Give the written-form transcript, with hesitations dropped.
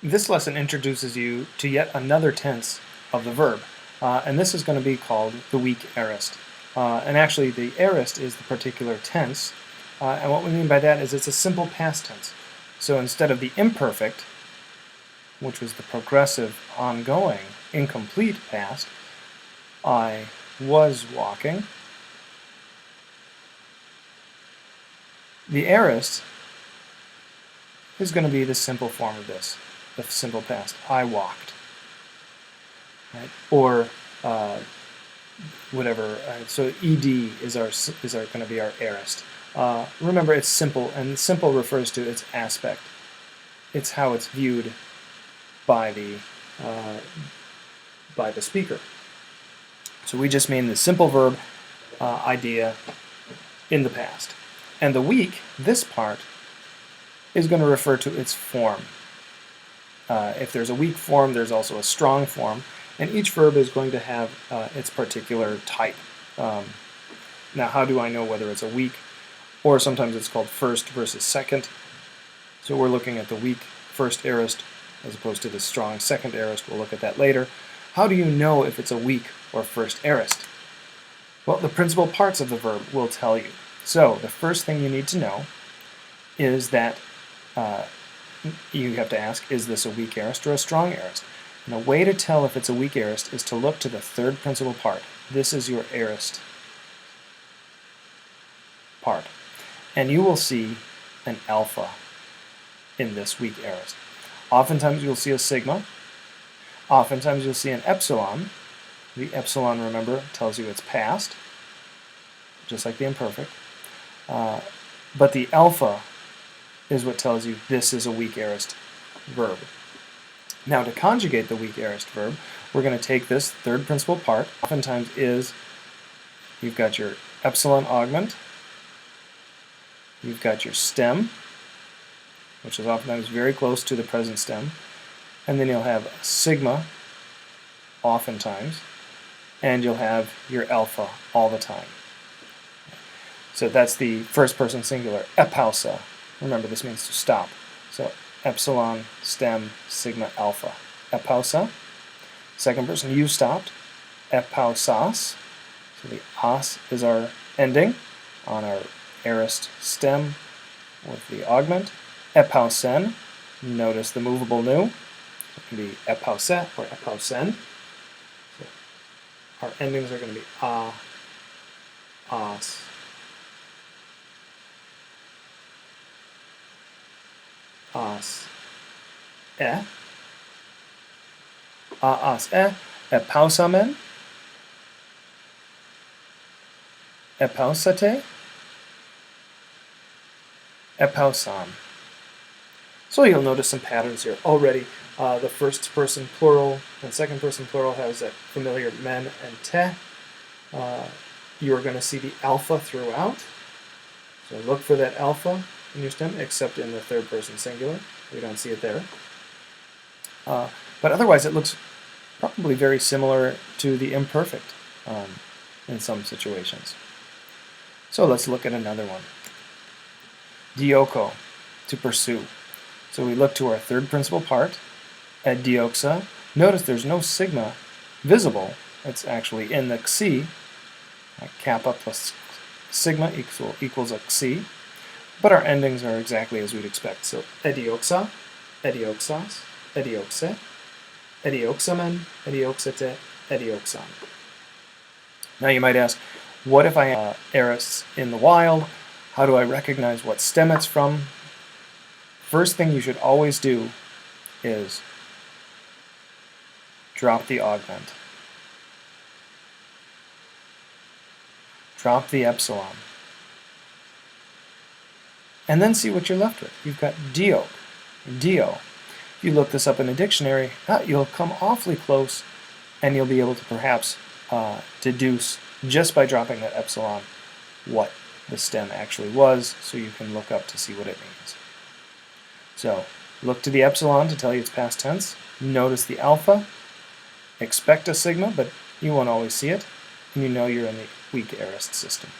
This lesson introduces you to yet another tense of the verb, and this is going to be called the weak aorist. And actually, the aorist is the particular tense, and what we mean by that is it's a simple past tense. So instead of the imperfect, which was the progressive, ongoing, incomplete past, I was walking, the aorist is going to be the simple form of this, the simple past. I walked, right? Or whatever. So ed is going to be our aorist. Remember, it's simple, and simple refers to its aspect. It's how it's viewed by the speaker. So we just mean the simple verb idea in the past. And the weak, this part, is going to refer to its form. If there's a weak form, there's also a strong form, and each verb is going to have its particular type. Now, how do I know whether it's a weak, or sometimes it's called first versus second? So we're looking at the weak first aorist as opposed to the strong second aorist. We'll look at that later. How do you know if it's a weak or first aorist? Well, the principal parts of the verb will tell you. So the first thing you need to know is that you have to ask, is this a weak aorist or a strong aorist? And a way to tell if it's a weak aorist is to look to the third principal part. This is your aorist part. And you will see an alpha in this weak aorist. Oftentimes you'll see a sigma. Oftentimes you'll see an epsilon. The epsilon, remember, tells you it's past, just like the imperfect. But the alpha is what tells you this is a weak aorist verb. Now, to conjugate the weak aorist verb, we're going to take this third principal part. Oftentimes is, you've got your epsilon augment, you've got your stem, which is oftentimes very close to the present stem, and then you'll have sigma, oftentimes, and you'll have your alpha all the time. So that's the first person singular, epausa. Remember, this means to stop. So epsilon, stem, sigma, alpha. Epausa. Second person, you stopped. Epausas. So the as is our ending on our aorist stem with the augment. Epausen. Notice the movable nu. It can be epauset or epausen. So our endings are going to be a, as, as, as, epausamen, epausate, epausan. So you'll notice some patterns here already. The first person plural and second person plural has that familiar men and te. You're going to see the alpha throughout. So look for that alpha in your stem, except in the third person singular. We don't see it there. But otherwise it looks probably very similar to the imperfect in some situations. So let's look at another one. Dioko, to pursue. So we look to our third principal part, ed dioxa. Notice there's no sigma visible. It's actually in the xi. Kappa plus sigma equals a xi. But our endings are exactly as we'd expect. So edioxa, edioxas, edioxe, edioxamen, edioxete, edioxan. Now you might ask, what if I have aorists in the wild? How do I recognize what stem it's from? First thing you should always do is drop the augment. Drop the epsilon. And then see what you're left with. You've got dio. Dio. If you look this up in a dictionary, you'll come awfully close, and you'll be able to perhaps deduce, just by dropping that epsilon, what the stem actually was, so you can look up to see what it means. So, look to the epsilon to tell you it's past tense. Notice the alpha. Expect a sigma, but you won't always see it. And you know you're in the weak aorist system.